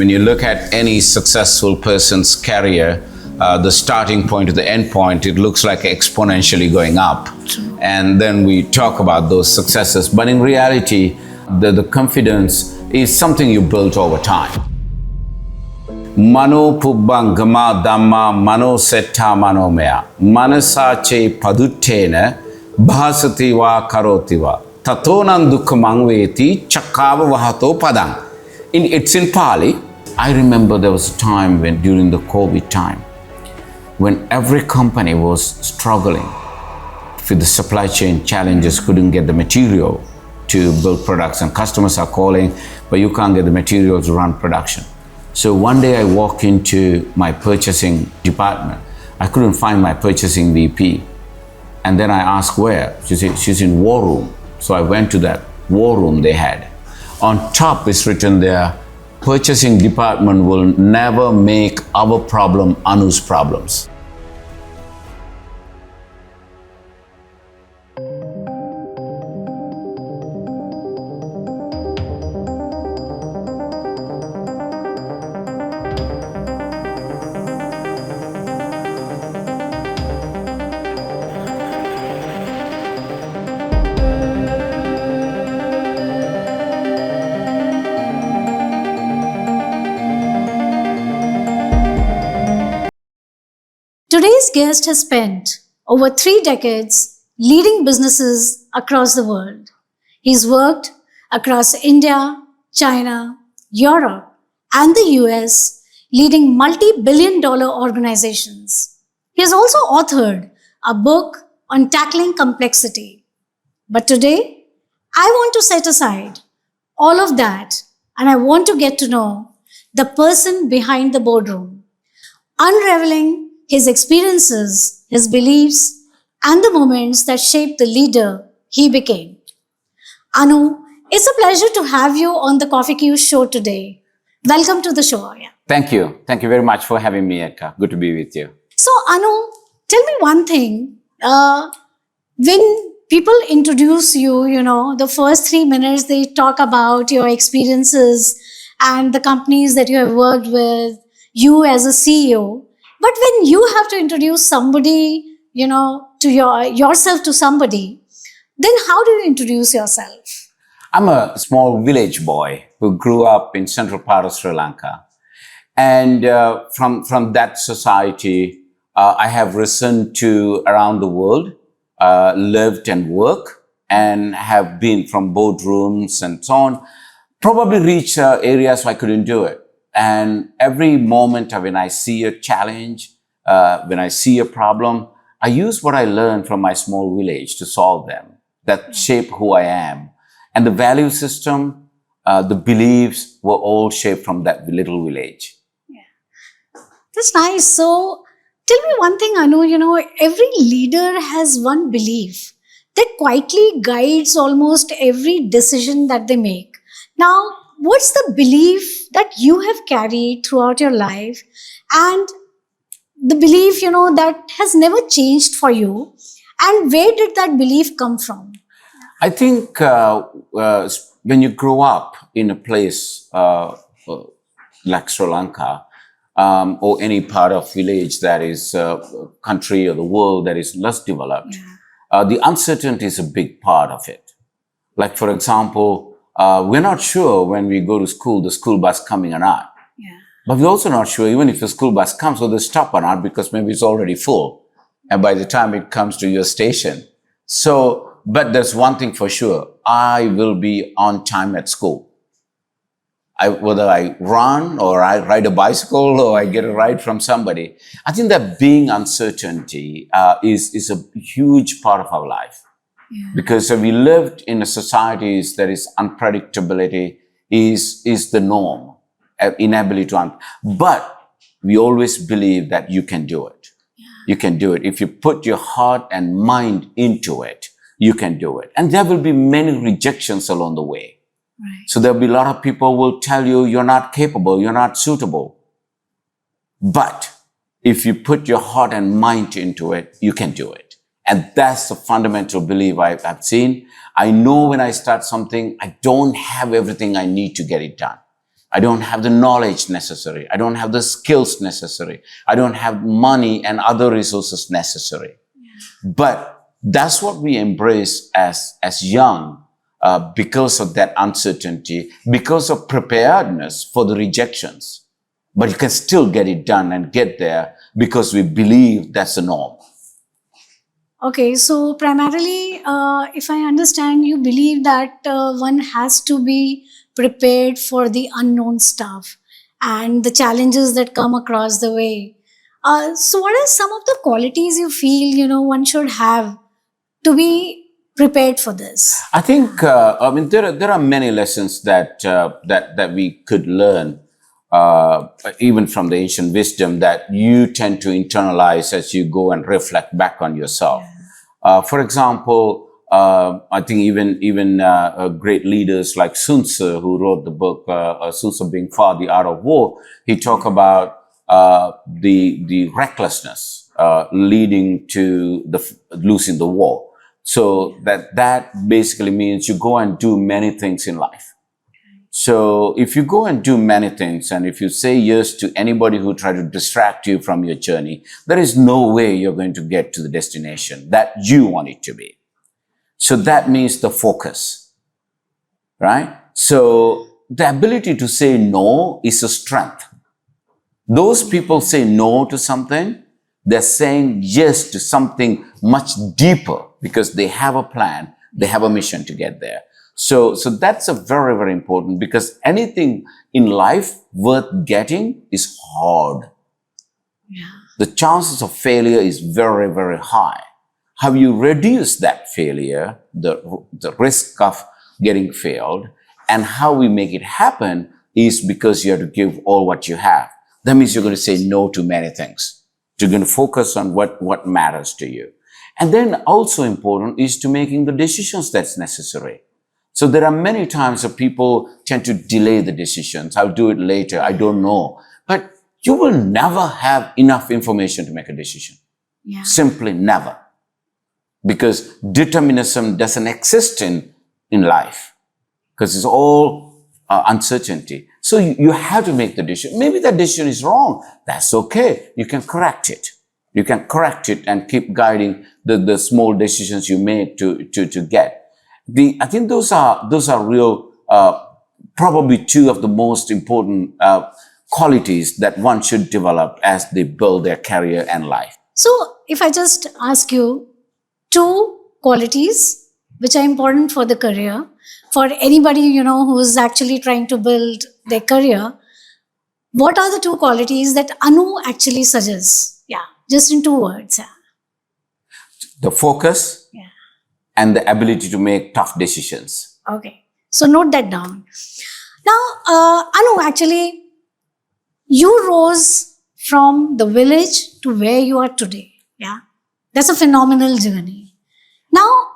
When you look at any successful person's career, the starting point to the end point, it looks like exponentially going up. And then we talk about those successes. But in reality, the confidence is something you built over time. Mano pubbang gama dhamma mano setta manomaya manasache padutena 𝗔𝘂 𝗥𝘁𝗵𝗀 tatonam dukkhamang veti 𝗁𝗵𝗲𝗀 It's in Pali. I remember there was a time when during the COVID time when every company was struggling with the supply chain challenges, couldn't get the material to build products, and customers are calling, but you can't get the material to run production. So one day I walked into my purchasing department. I couldn't find my purchasing VP. And then I asked where. She said, she's in war room. So I went to that war room they had. On top is written there, purchasing department will never make our problem Anu's problems. Today's guest has spent over 3 decades leading businesses across the world. He's worked across India, China, Europe, and the US, leading multi-billion-dollar organizations. He has also authored a book on tackling complexity. But today, I want to set aside all of that, and I want to get to know the person behind the boardroom, unraveling his experiences, his beliefs, and the moments that shaped the leader he became. Anu, it's a pleasure to have you on the 𝗂𝗵𝗀 show today. Welcome to the show. Thank you. Thank you very much for having me, Ekta. Good to be with you. So, Anu, tell me one thing. When people introduce you, the first 3 minutes, they talk about your experiences and the companies that you have worked with, you as a CEO. But when you have to introduce somebody, to yourself to somebody, then how do you introduce yourself? I'm a small village boy who grew up in central part of Sri Lanka. And from that society, I have risen to around the world, lived and worked, and have been from boardrooms and so on, probably reached areas where I couldn't do it. And every moment when I see a challenge, when I see a problem, I use what I learned from my small village to solve them, that shape who I am. And the value system, the beliefs were all shaped from that little village. Yeah. That's nice. So tell me one thing, Anu, every leader has one belief that quietly guides almost every decision that they make. Now, what's the belief that you have carried throughout your life, and the belief, that has never changed for you, and where did that belief come from? I think when you grow up in a place like Sri Lanka, or any part of village that is country or the world that is less developed, the uncertainty is a big part of it. Like, for example, we're not sure when we go to school, the school bus coming or not. Yeah. But we're also not sure even if the school bus comes, whether they stop or not, because maybe it's already full. And by the time it comes to your station. So, but there's one thing for sure. I will be on time at school. Whether I run or I ride a bicycle or I get a ride from somebody. I think that being uncertainty is a huge part of our life. Yeah. Because we lived in a society that is unpredictability is the norm, inability to but we always believe that you can do it. Yeah. You can do it. If you put your heart and mind into it, you can do it. And there will be many rejections along the way. Right. So there'll be a lot of people who will tell you you're not capable, you're not suitable. But if you put your heart and mind into it, you can do it. And that's the fundamental belief I've seen. I know when I start something, I don't have everything I need to get it done. I don't have the knowledge necessary. I don't have the skills necessary. I don't have money and other resources necessary. But that's what we embrace as young because of that uncertainty, because of preparedness for the rejections. But you can still get it done and get there because we believe that's the norm. Okay, so primarily, if I understand, you believe that one has to be prepared for the unknown stuff and the challenges that come across the way. So what are some of the qualities you feel, one should have to be prepared for this? I think, there are many lessons that we could learn, even from the ancient wisdom, that you tend to internalize as you go and reflect back on yourself. For example, I think even great leaders like Sun Tzu, who wrote the book Sun Tzu being far the art of war, he talked about the recklessness leading to losing the war. So that basically means you go and do many things in life. So if you go and do many things, and if you say yes to anybody who try to distract you from your journey, there is no way you're going to get to the destination that you want it to be. So that means the focus, right? So the ability to say no is a strength. Those people say no to something, they're saying yes to something much deeper because they have a plan, they have a mission to get there. So that's a very, very important, because anything in life worth getting is hard. Yeah. The chances of failure is very, very high. How you reduce that failure, the risk of getting failed, and how we make it happen is because you have to give all what you have. That means you're going to say no to many things. You're going to focus on what matters to you. And then also important is to making the decisions that's necessary. So there are many times that people tend to delay the decisions. I'll do it later. I don't know. But you will never have enough information to make a decision. Yeah. Simply never. Because determinism doesn't exist in life. Because it's all uncertainty. So you have to make the decision. Maybe that decision is wrong. That's okay. You can correct it. You can correct it and keep guiding the small decisions you make to get. I think those are real, probably two of the most important qualities that one should develop as they build their career and life. So if I just ask you two qualities which are important for the career, for anybody, who's actually trying to build their career, what are the two qualities that Anu actually suggests? Yeah, just in 2 words. Yeah. The focus. Yeah. And the ability to make tough decisions. Okay. So note that down. Now, Anu, actually, you rose from the village to where you are today. Yeah. That's a phenomenal journey. Now,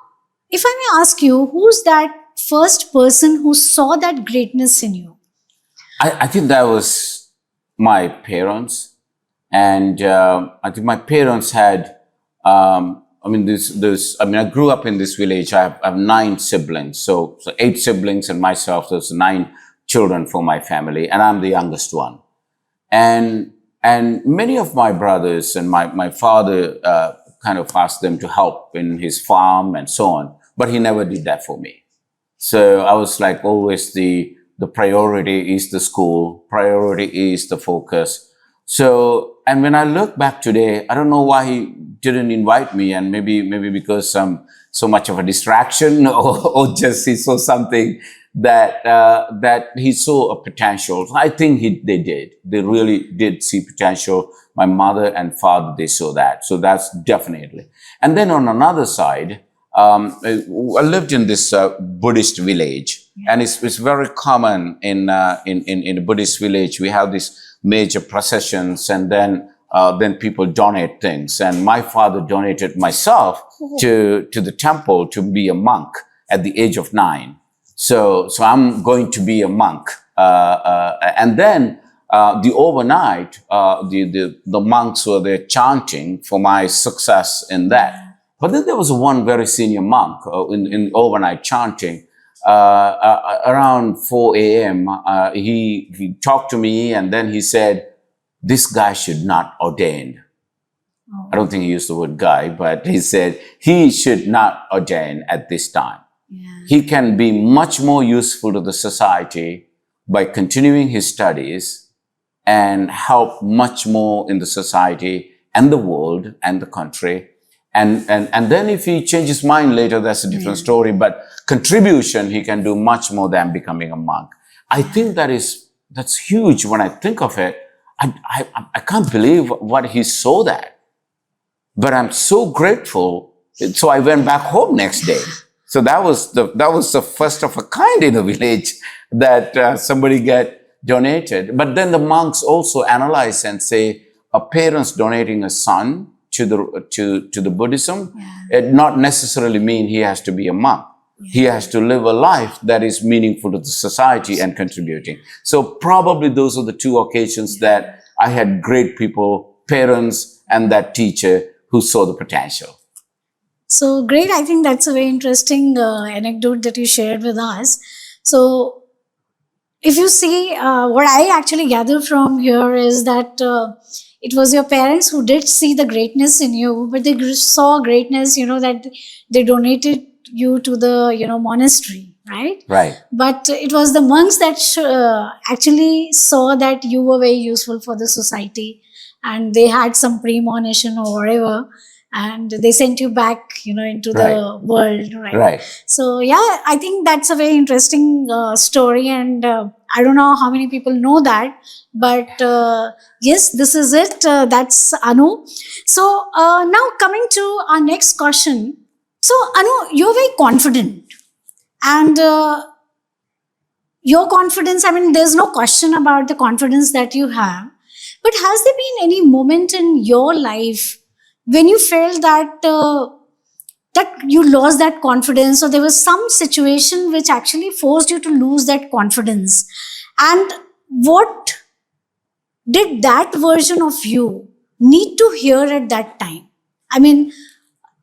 if I may ask you, who's that first person who saw that greatness in you? I think that was my parents. And I think my parents had... I grew up in this village. I have 9 siblings. So 8 siblings and myself. So it's 9 children for my family. And I'm the youngest one. And many of my brothers and my father kind of asked them to help in his farm and so on. But he never did that for me. So I was like always the priority is the school. Priority is the focus. So, and when I look back today, I don't know why he didn't invite me, and maybe because I'm so much of a distraction, or just he saw something that he saw a potential. I think they did. They really did see potential. My mother and father, they saw that. So that's definitely. And then on another side, I lived in this Buddhist village, and it's very common in a Buddhist village. We have these major processions, and then people donate things. And my father donated myself to the temple to be a monk at the age of 9. So I'm going to be a monk. And then the overnight, the monks were there chanting for my success in that. But then there was one very senior monk in overnight chanting. around 4 a.m., he talked to me and then he said, this guy should not ordain. Oh. I don't think he used the word guy, but he said he should not ordain at this time. Yeah. He can be much more useful to the society by continuing his studies and help much more in the society and the world and the country. And then if he changes his mind later, that's a different story. But contribution, he can do much more than becoming a monk. I think that's huge when I think of it. I can't believe what he saw that. But I'm so grateful. So I went back home next day. So that was the first of a kind in the village that somebody get donated. But then the monks also analyze and say, a parent's donating a son to the Buddhism, it not necessarily mean he has to be a monk. He has to live a life that is meaningful to the society and contributing. So probably those are the two occasions that I had great people, parents, and that teacher who saw the potential. So great. I think that's a very interesting anecdote that you shared with us. So if you see, what I actually gather from here is that it was your parents who did see the greatness in you, but they saw greatness, that they donated you to the, monastery, right? Right. But it was the monks that actually saw that you were very useful for the society, and they had some premonition or whatever, and they sent you back, into the world, right? Right. So yeah, I think that's a very interesting story, and I don't know how many people know that, but yes, this is it. That's Anu. So now coming to our next question. So Anu, you're very confident, and your confidence, there's no question about the confidence that you have, but has there been any moment in your life when you felt that that you lost that confidence, or there was some situation which actually forced you to lose that confidence? And what did that version of you need to hear at that time?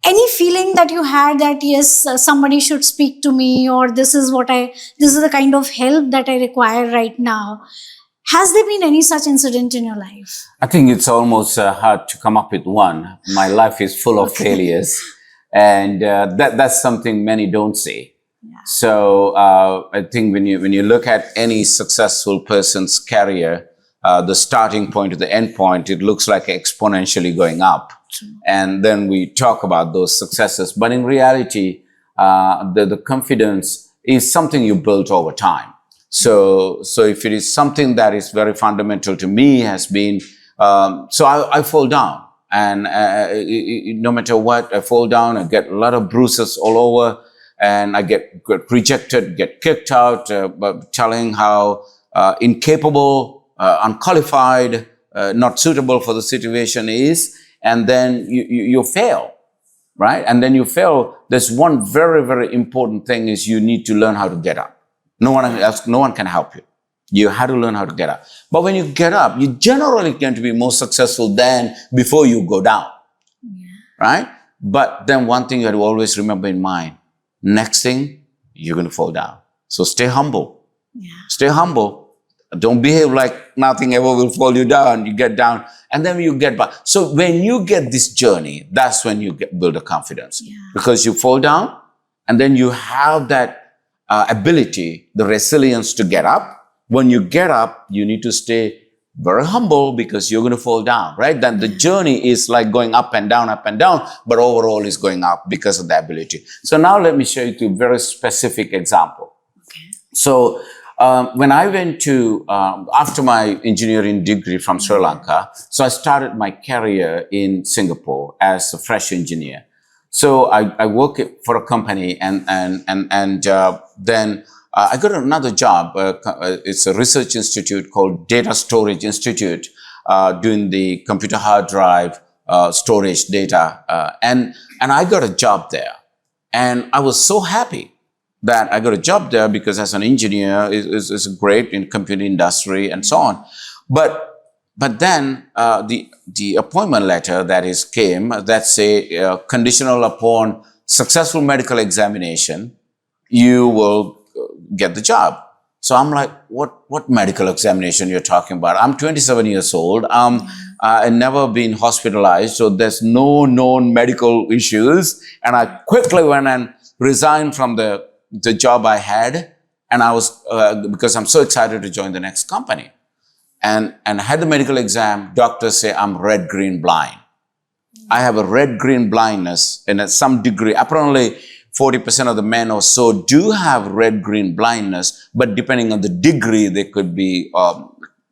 Any feeling that you had that, yes, somebody should speak to me, or this is the kind of help that I require right now. Has there been any such incident in your life? I think it's almost hard to come up with one. My life is full of failures, and that's something many don't say. Yeah. So I think when you look at any successful person's career, the starting point to the end point, it looks like exponentially going up. True. And then we talk about those successes. But in reality, the confidence is something you build over time. So if it is something that is very fundamental to me, has been, so I fall down, and no matter what, I fall down, I get a lot of bruises all over, and I get rejected, get kicked out, telling how incapable, unqualified, not suitable for the situation is, and then you fail, right? And then you fail. There's one very, very important thing is you need to learn how to get up. No one can help you. You have to learn how to get up. But when you get up, you generally tend to be more successful than before you go down, right? But then one thing you have to always remember in mind, next thing, you're going to fall down. So stay humble. Yeah. Stay humble. Don't behave like nothing ever will fall you down. You get down, and then you get back. So when you get this journey, that's when you build a confidence. Yeah. Because you fall down, and then you have that ability, the resilience to get up. When you get up, you need to stay very humble because you're going to fall down, right? Then the journey is like going up and down, but overall is going up because of the ability. So now let me show you a very specific example. Okay. So when I went to, after my engineering degree from Sri Lanka, so I started my career in Singapore as a fresh engineer. So I worked for a company, and then I got another job. It's a research institute called Data Storage Institute, doing the computer hard drive storage data, and I got a job there, and I was so happy that I got a job there because as an engineer is great in computer industry and so on, But then the appointment letter came that say conditional upon successful medical examination, you will get the job. So I'm like, what medical examination you're talking about? I'm 27 years old. I've never been hospitalized, so there's no known medical issues. And I quickly went and resigned from the job I had. And I was, because I'm so excited to join the next company. And I had the medical exam. Doctors say I'm red-green blind. I have a red-green blindness, and at some degree, apparently 40% of the men or so do have red-green blindness, but depending on the degree, they could be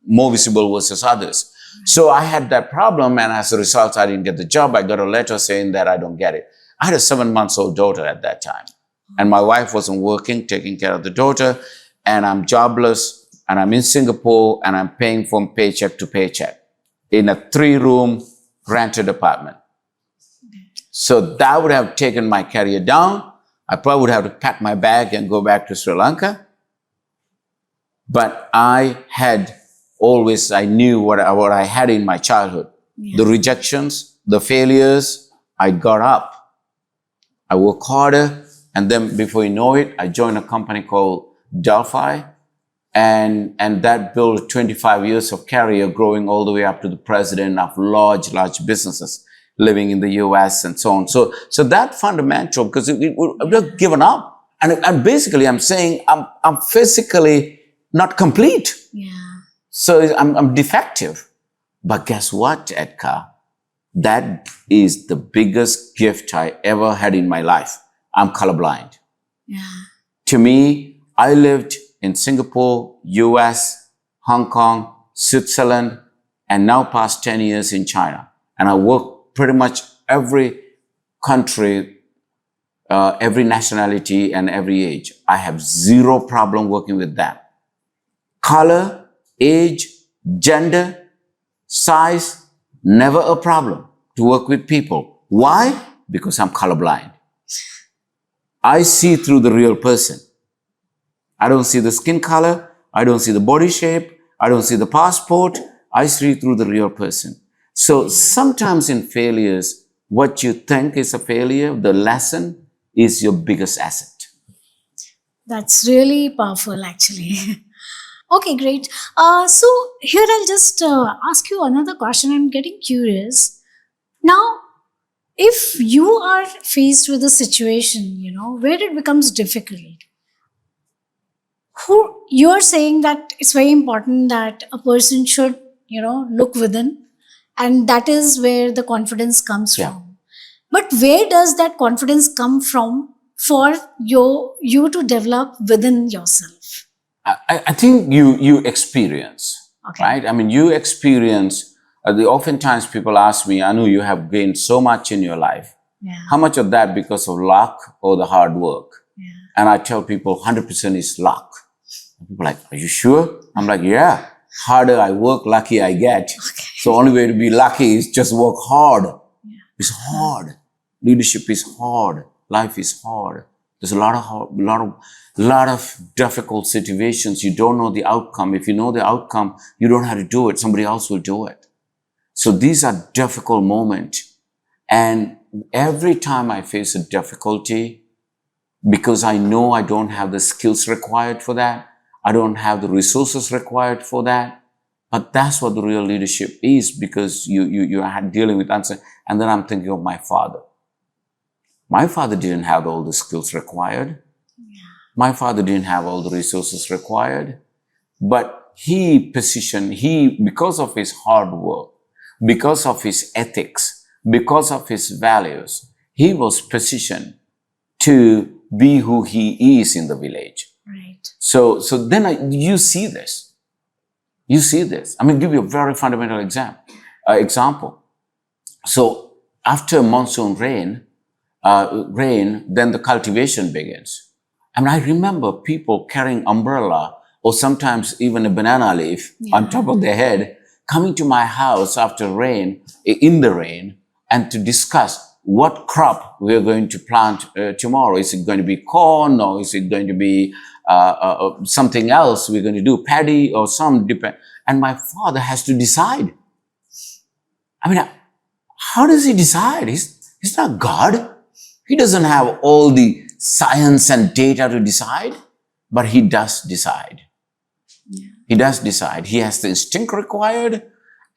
more visible versus others. So I had that problem, and as a result, I didn't get the job. I got a letter saying that I don't get it. I had a 7-month-old daughter at that time, and my wife wasn't working, taking care of the daughter, and I'm jobless, and I'm in Singapore, and I'm paying from paycheck to paycheck in a 3-room rented apartment. So that would have taken my career down. I probably would have to pack my bag and go back to Sri Lanka. But I knew what I had in my childhood. The rejections, the failures, I got up. I worked harder. And then before you know it, I joined a company called 𝗟𝗏𝗲. And that built 25 years of career, growing all the way up to the president of large businesses, living in the US and so on. So that fundamental, because I've just given up. And basically I'm saying I'm physically not complete. Yeah. So I'm defective. But guess what, Edka? That is the biggest gift I ever had in my life. I'm colorblind. Yeah. To me, I lived in Singapore, US, Hong Kong, Switzerland, and now past 10 years in China. And I work pretty much every country, every nationality, and every age. I have zero problem working with them. Color, age, gender, size, never a problem to work with people. Why? Because I'm colorblind. I see through the real person. I don't see the skin color. I don't see the body shape. I don't see the passport. I see through the real person. So sometimes in failures, what you think is a failure, the lesson is your biggest asset. That's really powerful, actually. Okay, great. So here I'll just ask you another question. I'm getting curious. Now, if you are faced with a situation, where it becomes difficult, you're saying that it's very important that a person should, look within, and that is where the confidence comes from. But where does that confidence come from for you to develop within yourself? I think you experience, right? I mean, you experience, oftentimes people ask me, Anu, you have gained so much in your life. Yeah. How much of that because of luck or the hard work? Yeah. And I tell people 100% is luck. People are like, are you sure? I'm like, yeah. Harder I work, lucky I get. Okay. So only way to be lucky is just work hard. Yeah. It's hard. Leadership is hard. Life is hard. There's a lot of difficult situations. You don't know the outcome. If you know the outcome, you don't know how to do it. Somebody else will do it. So these are difficult moments. And every time I face a difficulty, because I know I don't have the skills required for that, I don't have the resources required for that, but that's what the real leadership is, because you are dealing with answer. And then I'm thinking of my father. My father didn't have all the skills required. Yeah. My father didn't have all the resources required, but because of his hard work, because of his ethics, because of his values, he was positioned to be who he is in the village. Right. So then you see this. You see this. I'm going to give you a very fundamental example. So after monsoon rain, then the cultivation begins. And I remember people carrying umbrella or sometimes even a banana leaf on top of their head, coming to my house after rain, in the rain, and to discuss what crop we're going to plant tomorrow. Is it going to be corn, or is it going to be something else we're going to do, paddy or some depend. And my father has to decide. I mean, how does he decide? He's not God. He doesn't have all the science and data to decide. but he does decide. Yeah. He does decide. He has the instinct required,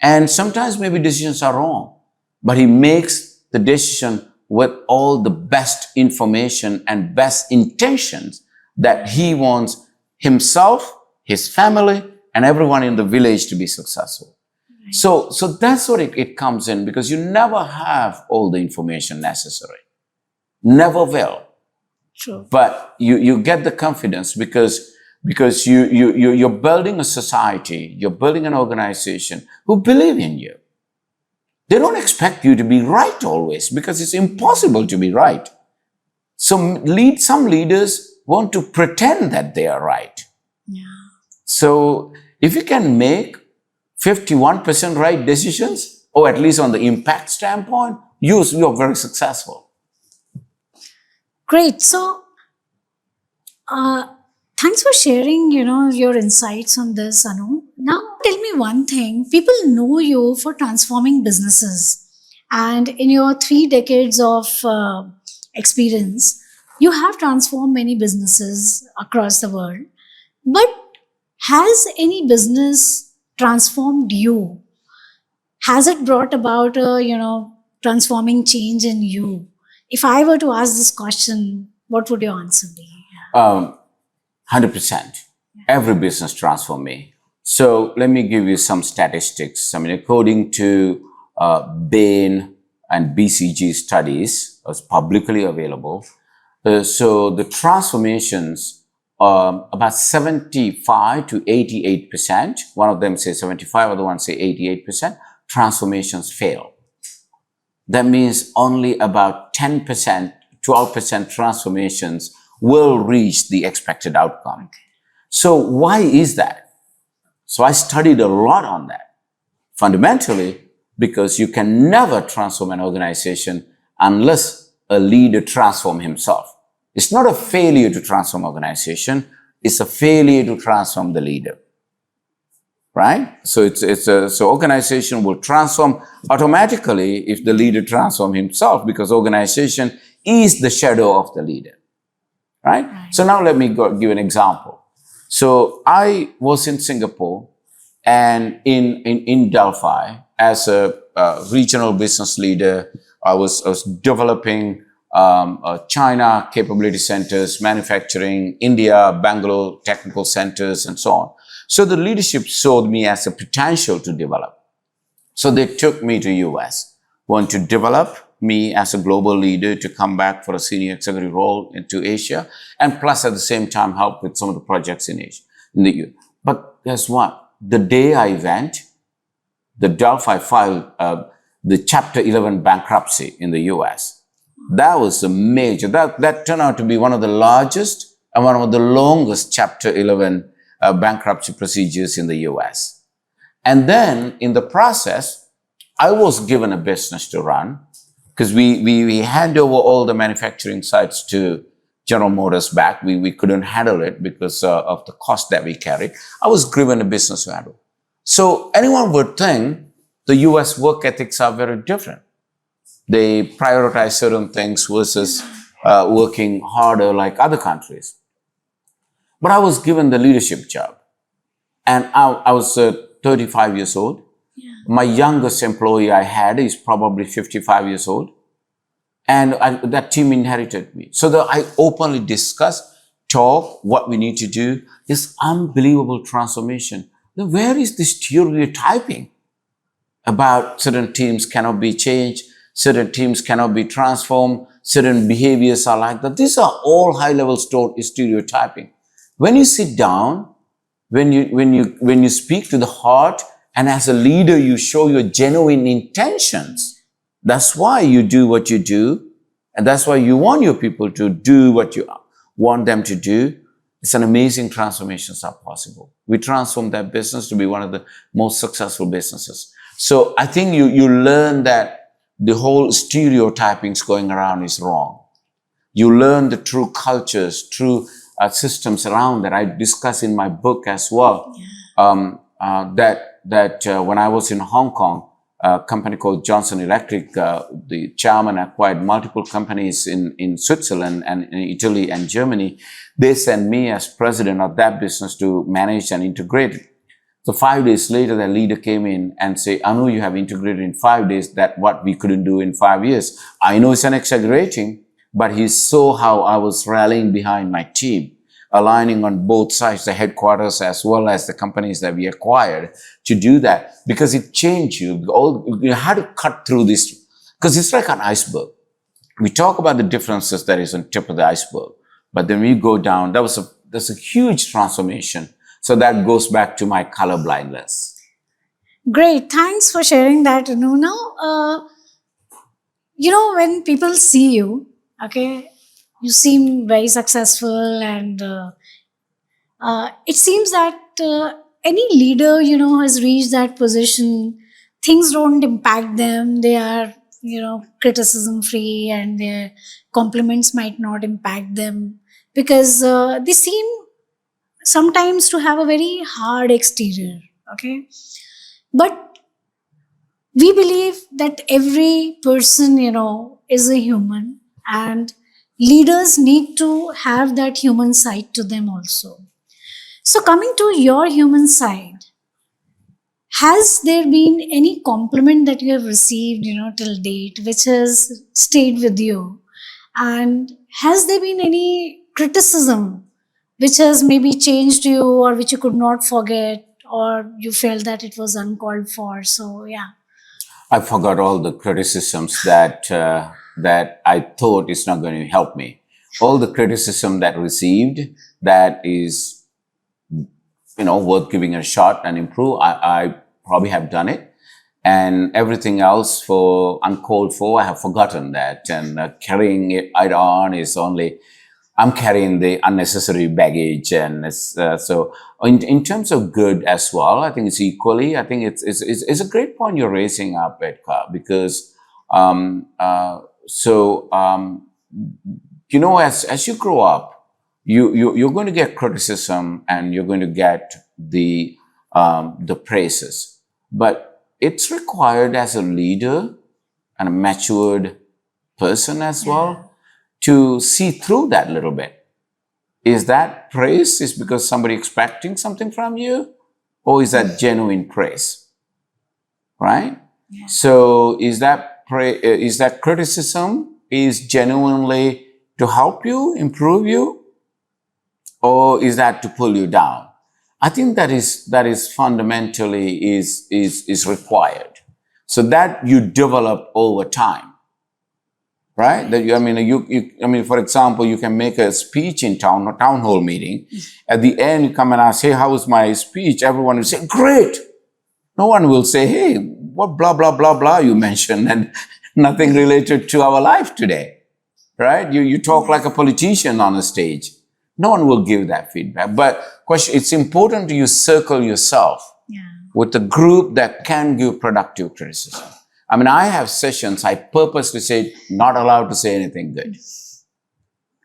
and sometimes maybe decisions are wrong, but he makes the decision with all the best information and best intentions that he wants himself, his family, and everyone in the village to be successful. Right. So that's what it comes in, because you never have all the information necessary. Never will. True. But you get the confidence because you're building a society, you're building an organization who believe in you. They don't expect you to be right always, because it's impossible to be right. Some leaders want to pretend that they are right. Yeah. So if you can make 51% right decisions, or at least on the impact standpoint, you're very successful. Great. So, thanks for sharing, your insights on this, Anu. Now, tell me one thing. People know you for transforming businesses. And in your 3 decades of experience, you have transformed many businesses across the world. But has any business transformed you? Has it brought about a, transforming change in you? If I were to ask this question, what would your answer be? 100%. Every business transformed me. So let me give you some statistics. I mean, according to Bain and BCG studies, it's publicly available. So the transformations, about 75 to 88%, one of them say 75, other one say 88%, transformations fail. That means only about 10%, 12% transformations will reach the expected outcome. So why is that? So I studied a lot on that. Fundamentally, because you can never transform an organization unless a leader transforms himself. It's not a failure to transform organization. It's a failure to transform the leader. Right? So so organization will transform automatically if the leader transforms himself, because organization is the shadow of the leader. Right? So now let me give an example. So I was in Singapore and in Delphi as a regional business leader. I was developing China capability centers, manufacturing, India, Bangalore technical centers, and so on. So the leadership saw me as a potential to develop. So they took me to US, want to develop me as a global leader to come back for a senior executive role into Asia, and plus at the same time help with some of the projects in Asia, in the US. But guess what? The day I went, the Delphi filed the Chapter 11 bankruptcy in the US. That was a major, that turned out to be one of the largest and one of the longest Chapter 11 bankruptcy procedures in the US. And then in the process, I was given a business to run, because we hand over all the manufacturing sites to General Motors back. We couldn't handle it because of the cost that we carried. I was given a business to handle. So anyone would think the US work ethics are very different. They prioritize certain things versus working harder like other countries. But I was given the leadership job, and I was 35 years old. Yeah. My youngest employee I had is probably 55 years old, and that team inherited me. So that I openly discuss, talk, what we need to do. This unbelievable transformation. Now, where is this stereotyping about certain teams cannot be changed, certain teams cannot be transformed, certain behaviors are like that? These are all high-level stereotyping. When you sit down, when you speak to the heart, and as a leader, you show your genuine intentions. That's why you do what you do, and that's why you want your people to do what you want them to do. It's an amazing transformations are possible. We transformed that business to be one of the most successful businesses. So I think you learn that the whole stereotypings going around is wrong. You learn the true cultures, true systems around that. I discuss in my book as well. Yeah. That when I was in Hong Kong, a company called Johnson Electric. The chairman acquired multiple companies in Switzerland and in Italy and Germany. They sent me as president of that business to manage and integrate it. So 5 days later, the leader came in and said, Anu, you have integrated in 5 days that what we couldn't do in 5 years. I know it's an exaggerating, but he saw how I was rallying behind my team, aligning on both sides, the headquarters as well as the companies that we acquired, to do that, because it changed you. You had to cut through this, because it's like an iceberg. We talk about the differences that is on top of the iceberg, but then we go down, there's a huge transformation. So that goes back to my color blindness. Great. Thanks for sharing that, Anu. Now, when people see you, okay, you seem very successful, and it seems that any leader, has reached that position, things don't impact them. They are, criticism free, and their compliments might not impact them, because they seem sometimes to have a very hard exterior, okay? But we believe that every person, is a human, and leaders need to have that human side to them also. So coming to your human side, has there been any compliment that you have received, till date, which has stayed with you? And has there been any criticism which has maybe changed you, or which you could not forget, or you felt that it was uncalled for? So, yeah. I forgot all the criticisms that I thought is not going to help me. All the criticism that received that is, worth giving a shot and improve, I probably have done it. And everything else for uncalled for, I have forgotten that. And carrying it on is only, I'm carrying the unnecessary baggage. And so in terms of good as well, I think it's equally, I think it's a great point you're raising up, Ekta, because as you grow up, you're going to get criticism, and you're going to get the praises. But it's required as a leader and a matured person as well to see through that little bit. Is that praise is because somebody expecting something from you, or is that genuine praise? Right? Yeah. So is that criticism is genuinely to help you, improve you, or is that to pull you down? I think that is fundamentally is required. So that you develop over time. Right? That for example, you can make a speech in town hall meeting. At the end, you come and ask, hey, how was my speech? Everyone will say, great. No one will say, hey, what blah, blah, blah, blah you mentioned, and nothing related to our life today. Right? You talk like a politician on a stage. No one will give that feedback. But it's important to circle yourself with a group that can give productive criticism. I have sessions, I purposely say, not allowed to say anything good.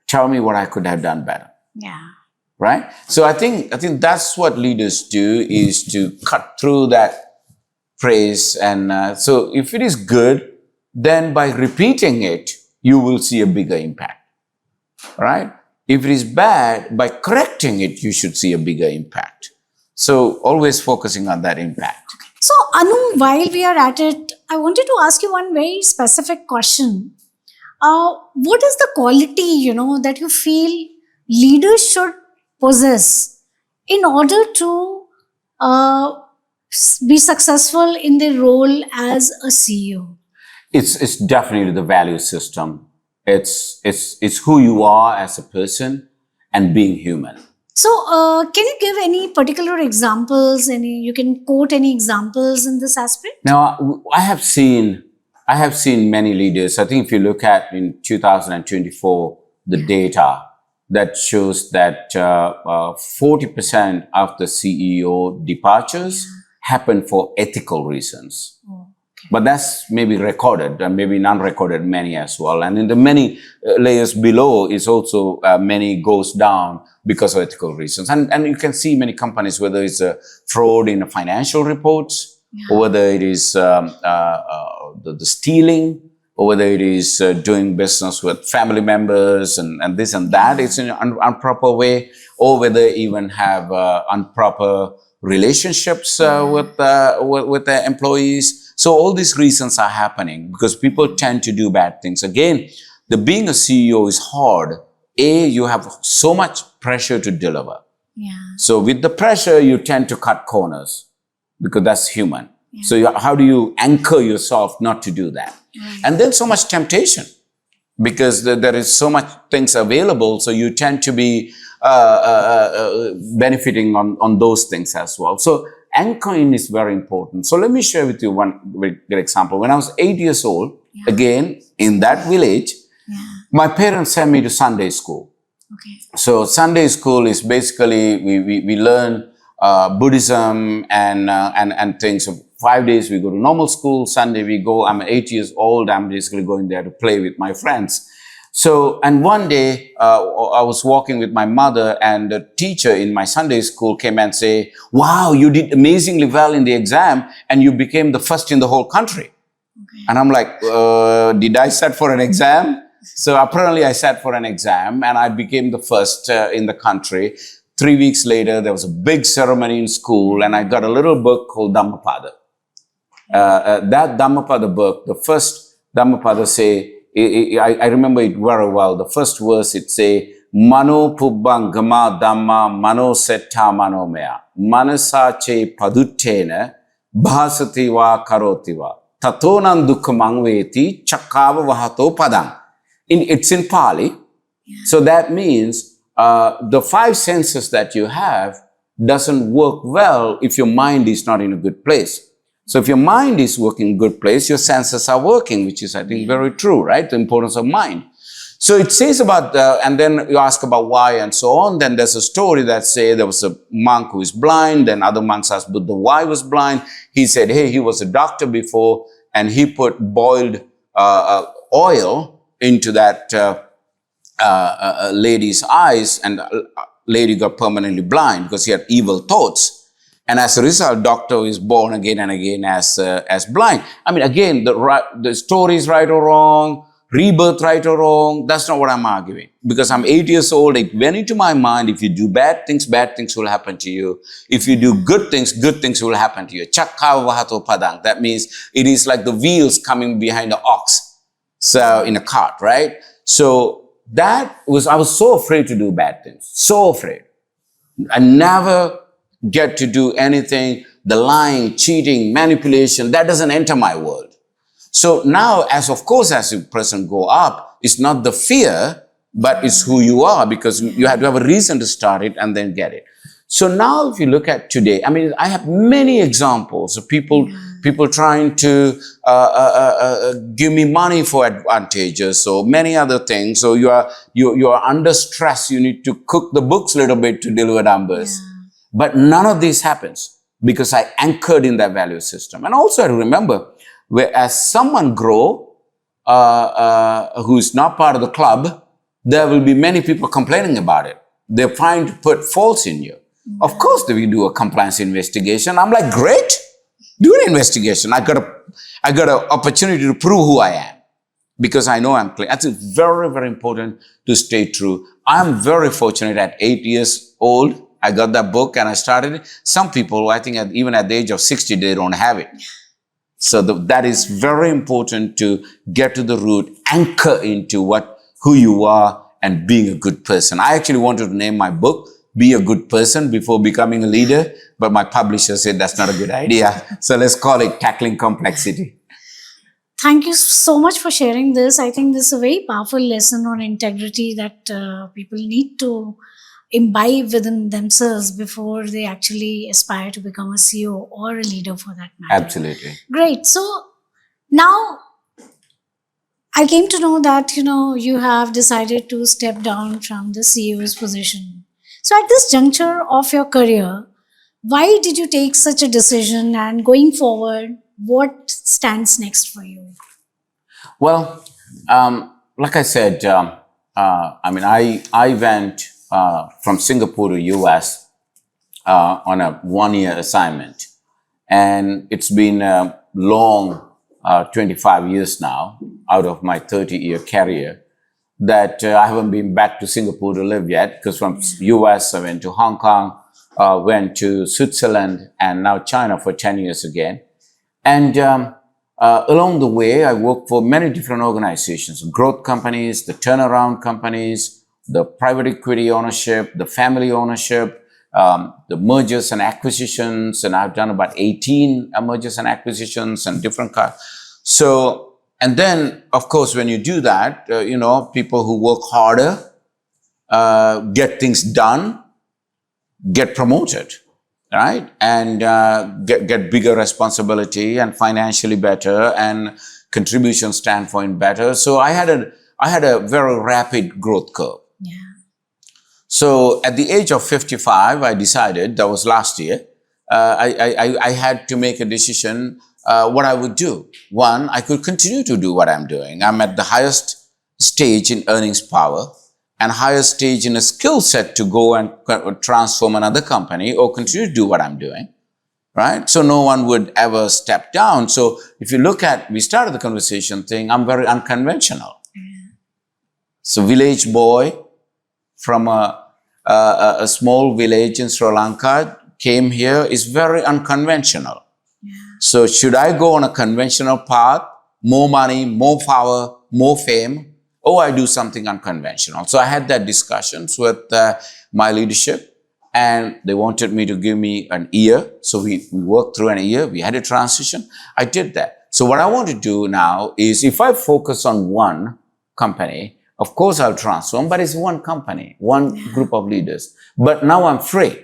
Tell me what I could have done better. Yeah. Right? So I think that's what leaders do, is to cut through that praise. And so if it is good, then by repeating it, you will see a bigger impact. Right? If it is bad, by correcting it, you should see a bigger impact. So always focusing on that impact. So Anu, while we are at it, I wanted to ask you one very specific question. What is the quality, that you feel leaders should possess in order to be successful in their role as a CEO? It's definitely the value system. It's who you are as a person and being human. So, can you give any particular examples? You can quote any examples in this aspect? Now, I have seen many leaders. I think if you look at in 2024, the data that shows that 40% of the CEO departures happen for ethical reasons. Oh. But that's maybe recorded and maybe non-recorded many as well. And in the many layers below is also many goes down because of ethical reasons. And you can see many companies, whether it's a fraud in the financial reports or whether it is the stealing, or whether it is doing business with family members and this and that, it's in an improper way, or whether even have improper relationships with the employees. So all these reasons are happening because people tend to do bad things. Again, the being a CEO is hard. You have so much pressure to deliver. So with the pressure, you tend to cut corners because that's human. So how do you anchor yourself not to do that? And then so much temptation because there is so much things available. So you tend to be benefiting on those things as well. So anchoring is very important. So let me share with you one very good example. When I was 8 years old, again, in that village, my parents sent me to Sunday school. So Sunday school is basically, we learn Buddhism and things. So 5 days we go to normal school, Sunday we go, I'm 8 years old, I'm basically going there to play with my friends. So, and one day I was walking with my mother and the teacher in my Sunday school came and say, wow, you did amazingly well in the exam and you became the first in the whole country. And I'm like, did I set for an exam? So apparently I sat for an exam and I became the first in the country. 3 weeks later, there was a big ceremony in school and I got a little book called 𝗓𝗵𝗲𝗏. That 𝗓𝗵𝗲𝗏 book, the first 𝗓𝗓𝗏𝗏 say, I remember it very well. The first verse, it say, Mano pubbang gama dhamma mano setta mano mea. Manasa che paduttena bhasati va karoti va. Tatonam dukkhamang veti 𝗓𝗵𝗶𝘀 padang. It's in Pali. So that means the five senses that you have doesn't work well if your mind is not in a good place. So if your mind is working in a good place, your senses are working, which is, I think, very true, right? The importance of mind. So it says about, and then you ask about why and so on. Then there's a story that says there was a monk who is blind. Then other monks asked Buddha why he was blind. He said, hey, he was a doctor before, and he put boiled oil into that lady's eyes, and lady got permanently blind because he had evil thoughts. And as a result, doctor is born again and again as blind. I mean, again, the story is right or wrong, rebirth right or wrong. That's not what I'm arguing. Because I'm 8 years old, it went into my mind, if you do bad things will happen to you. If you do good things will happen to you. 𝗓𝗵𝗶𝘀 padang. That means it is like the wheels coming behind the ox. So in a cart, right? So I was so afraid to do bad things. So afraid. I never get to do anything, the lying, cheating, manipulation, that doesn't enter my world. So now, as a person go up, it's not the fear, but it's who you are, because you have to have a reason to start it and then get it. So now if you look at today, I mean, I have many examples of people trying to give me money for advantages, so many other things. So you are under stress, you need to cook the books a little bit to deliver numbers. But none of this happens because I anchored in that value system. And also I remember, as someone grow, who is not part of the club, there will be many people complaining about it. They're trying to put faults in you. Of course, they will do a compliance investigation. I'm like, great, do an investigation. I got an opportunity to prove who I am because I know I'm clean. That's very, very important to stay true. I'm very fortunate at 8 years old. I got that book and I started it. Some people, I think even at the age of 60, they don't have it. So that is very important to get to the root, anchor into who you are and being a good person. I actually wanted to name my book, Be a Good Person, before becoming a leader, but my publisher said that's not a good idea. So let's call it Tackling Complexity. Thank you so much for sharing this. I think this is a very powerful lesson on integrity that people need to imbibe within themselves before they actually aspire to become a CEO or a leader for that matter. Absolutely. Great. So now I came to know that, you have decided to step down from the CEO's position. So at this juncture of your career, why did you take such a decision, and going forward, what stands next for you? Well, like I said, I went from Singapore to US on a 1-year assignment. And it's been a long 25 years now out of my 30-year career that I haven't been back to Singapore to live yet, because from US I went to Hong Kong, went to Switzerland, and now China for 10 years again. And along the way, I worked for many different organizations, growth companies, the turnaround companies, the private equity ownership, the family ownership, the mergers and acquisitions, and I've done about 18 mergers and acquisitions and different kinds. So, and then, of course, when you do that, people who work harder, get things done, get promoted, right? And get bigger responsibility and financially better and contribution standpoint better. So I had a very rapid growth curve. Yeah. So at the age of 55, I decided, that was last year, I had to make a decision what I would do. One, I could continue to do what I'm doing. I'm at the highest stage in earnings power and highest stage in a skill set to go and transform another company or continue to do what I'm doing, right? So no one would ever step down. So if you look at, we started the conversation thing, I'm very unconventional. So village boy from a small village in Sri Lanka came here is very unconventional. Yeah. So should I go on a conventional path, more money, more power, more fame, or I do something unconventional? So I had that discussions with my leadership, and they wanted me to give me an year. So we worked through an year. We had a transition. I did that. So what I want to do now is, if I focus on one company, of course I'll transform, but it's one company, one group of leaders. But now I'm free.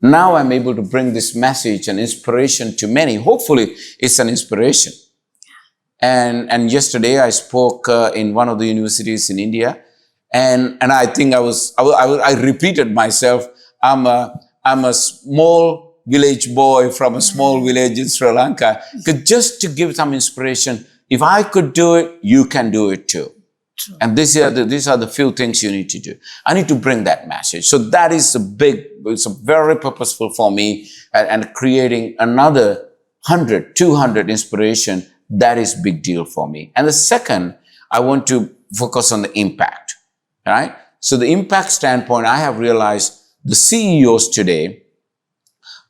Now I'm able to bring this message and inspiration to many. Hopefully it's an inspiration. And yesterday I spoke in one of the universities in India, and I think I repeated myself. I'm a small village boy from a small village in Sri Lanka. Just to give some inspiration, if I could do it, you can do it too. True. And these are the few things you need to do. I need to bring that message. So that is it's very purposeful for me, and creating another 100, 200 inspiration. That is big deal for me. And the second, I want to focus on the impact, right? So the impact standpoint, I have realized the CEOs today,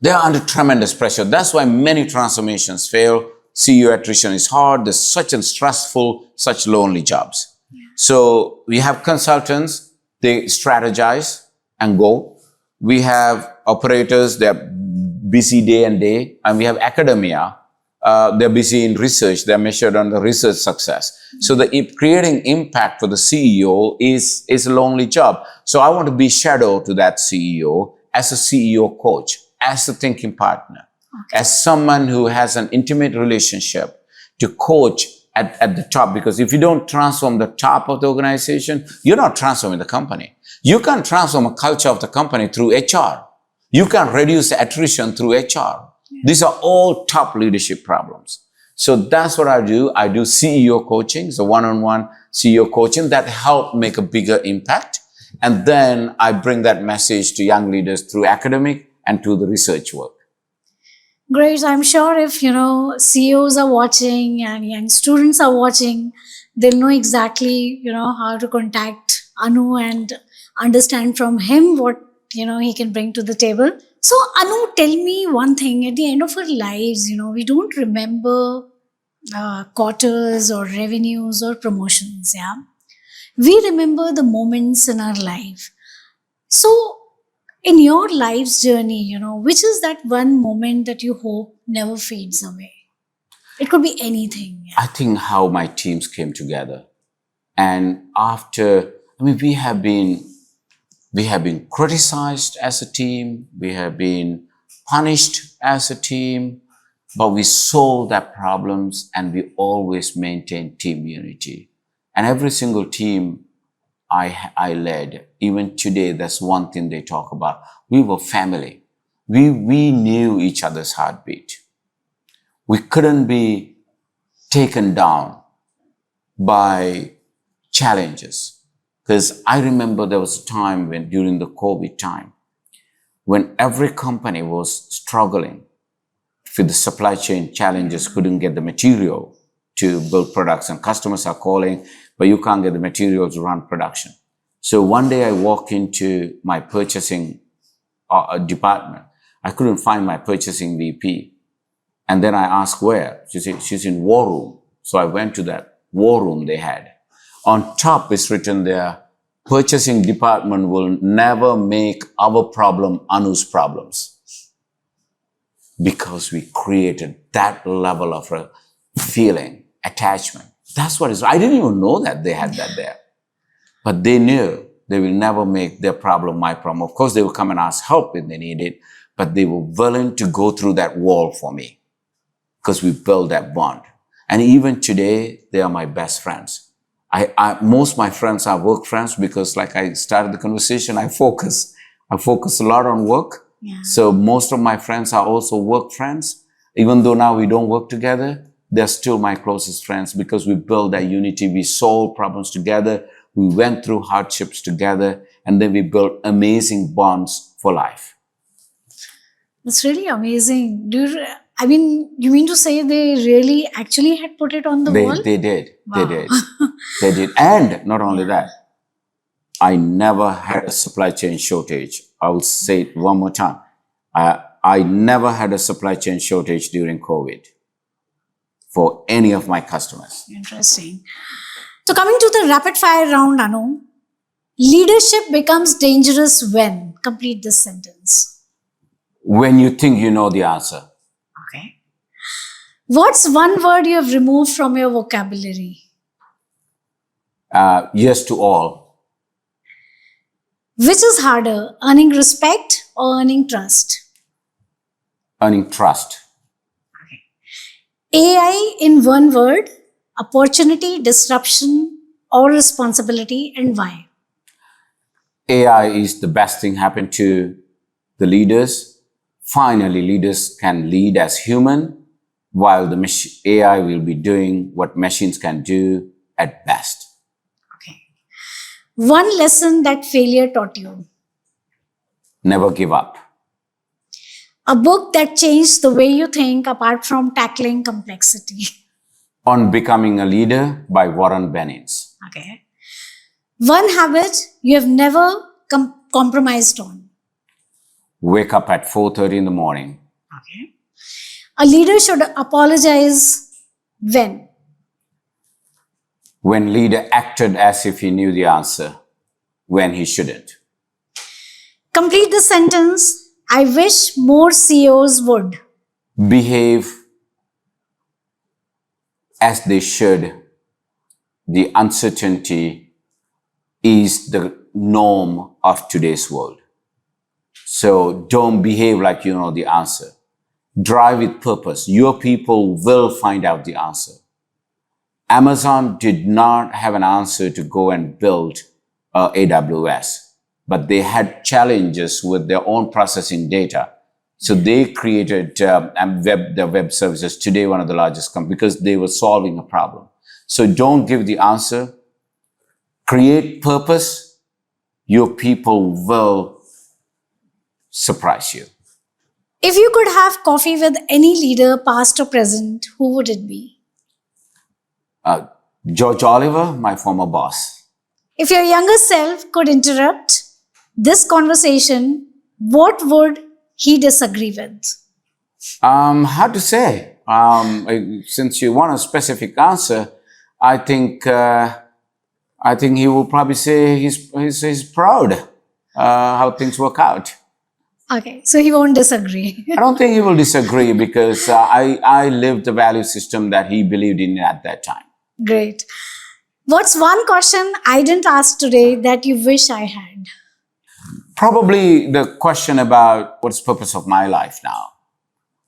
they are under tremendous pressure. That's why many transformations fail. CEO attrition is hard. There's such stressful, such lonely jobs. So we have consultants, they strategize and go. We have operators, they're busy day and day. And we have academia, they're busy in research, they're measured on the research success. So creating impact for the CEO is a lonely job. So I want to be shadow to that CEO as a CEO coach, as a thinking partner, as someone who has an intimate relationship to coach at the top. Because if you don't transform the top of the organization, you're not transforming the company. You can't transform a culture of the company through HR. You can't reduce attrition through HR. These are all top leadership problems. So that's what I do. I do CEO coaching, so one-on-one CEO coaching that help make a bigger impact. And then I bring that message to young leaders through academic and through the research work. Great. I'm sure if, CEOs are watching and young students are watching, they'll know exactly, how to contact Anu and understand from him what, he can bring to the table. So Anu, tell me one thing. At the end of our lives, we don't remember quarters or revenues or promotions, yeah? We remember the moments in our life. So in your life's journey, which is that one moment that you hope never fades away? It could be anything. Yeah. I think how my teams came together. And we have been criticized as a team. We have been punished as a team, but we solved their problems and we always maintained team unity. And every single team I led, even today, that's one thing they talk about. We were family. We knew each other's heartbeat. We couldn't be taken down by challenges. Because I remember there was a time during the COVID time, when every company was struggling with the supply chain challenges, couldn't get the material to build products, and customers are calling, but you can't get the material to run production. So one day I walk into my purchasing department. I couldn't find my purchasing VP. And then I asked where. She said, she's in war room. So I went to that war room they had. On top is written there, purchasing department will never make our problem Anu's problems. Because we created that level of a feeling, attachment. That's what it is. I didn't even know that they had that there. But they knew they will never make their problem my problem. Of course, they will come and ask help if they need it, but they were willing to go through that wall for me because we built that bond. And even today, they are my best friends. Most of my friends are work friends because, like I started the conversation, I focus a lot on work. Yeah. So most of my friends are also work friends. Even though now we don't work together, they're still my closest friends because we built that unity. We solved problems together. We went through hardships together, and then we built amazing bonds for life. That's really amazing. You mean to say they really actually had put it on the wall? They did. Wow. They did. And not only that, I never had a supply chain shortage. I will say it one more time. I never had a supply chain shortage during COVID for any of my customers. Interesting. So coming to the rapid fire round, Anu, leadership becomes dangerous when? Complete this sentence. When you think you know the answer. Okay. What's one word you have removed from your vocabulary? Yes to all. Which is harder, earning respect or earning trust? Earning trust. AI in one word, opportunity, disruption, or responsibility, and why? AI is the best thing happened to the leaders. Finally, leaders can lead as human, while the AI will be doing what machines can do at best. Okay. One lesson that failure taught you. Never give up. A book that changed the way you think apart from tackling complexity. On Becoming a Leader by Warren Bennis. Okay. One habit you have never compromised on. Wake up at 4:30 in the morning. Okay. A leader should apologize when? When leader acted as if he knew the answer, when he shouldn't. Complete the sentence. I wish more CEOs would behave as they should. The uncertainty is the norm of today's world. So don't behave like you know the answer. Drive with purpose. Your people will find out the answer. Amazon did not have an answer to go and build AWS. But they had challenges with their own processing data. So they created their web services, today one of the largest companies, because they were solving a problem. So don't give the answer. Create purpose. Your people will surprise you. If you could have coffee with any leader, past or present, who would it be? George Oliver, my former boss. If your younger self could interrupt this conversation, what would he disagree with? Hard to say. Since you want a specific answer, I think he will probably say he's proud how things work out. Okay, so he won't disagree. I don't think he will disagree because I lived the value system that he believed in at that time. Great. What's one question I didn't ask today that you wish I had? Probably the question about what's the purpose of my life now.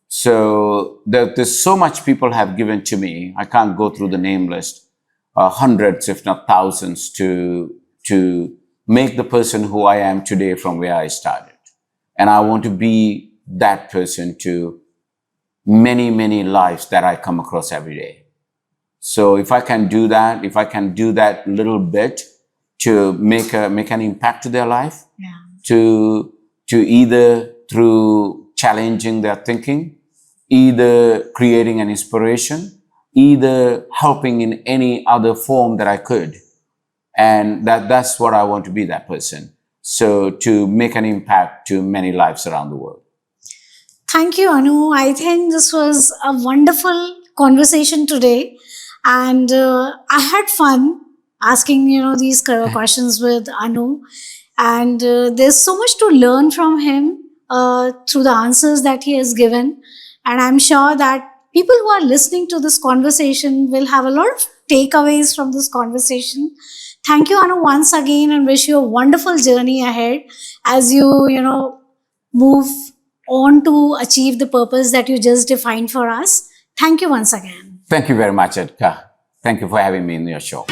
So there's so much people have given to me. I can't go through the name list, hundreds, if not thousands, to make the person who I am today from where I started. And I want to be that person to many, many lives that I come across every day. So if I can do that, if I can do that little bit to make an impact to their life, yeah. to either through challenging their thinking either creating an inspiration, either helping in any other form that I could. And that's what I want to be, that person. So to make an impact to many lives around the world. Thank you, Anu. I think this was a wonderful conversation today. And I had fun asking, these questions with Anu. And there's so much to learn from him through the answers that he has given. And I'm sure that people who are listening to this conversation will have a lot of takeaways from this conversation. Thank you, Anu, once again, and wish you a wonderful journey ahead as you, move on to achieve the purpose that you just defined for us. Thank you once again. Thank you very much, Eka. Thank you for having me in your show.